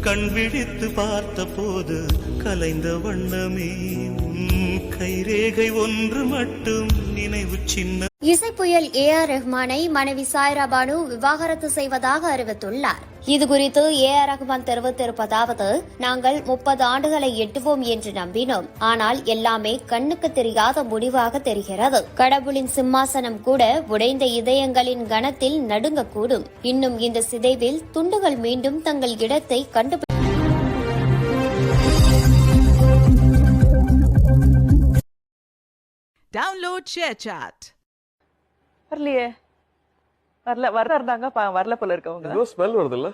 கண் விழித்து பார்த்த போது கலைந்த வண்ணமே உன் கைரேகை ஒன்று மட்டும் நினைவு சின்ன. இசைப்புயல் AR ரஹ்மானை மனைவி சாய்ரா பானு விவாகரத்து செய்வதாக அறிவித்துள்ளார். இதுகுறித்து AR ரஹ்மான் தெரிவித்திருப்பதாவது, நாங்கள் 30 ஆண்டுகளை எட்டுவோம் என்று நம்பினோம். ஆனால் எல்லாமே கண்ணுக்கு தெரியாத முடிவாக தெரிகிறது. கடவுளின் சிம்மாசனம் கூட உடைந்த இதயங்களின் கணத்தில் நடுங்கக்கூடும். இன்னும் இந்த சிதைவில் துண்டுகள் மீண்டும் தங்கள் இடத்தை கண்டு. Download ShareChat. வரலையே, வரல இருந்தாங்க வரல போல இருக்கவங்க. ஸ்மெல் வருதுல்ல.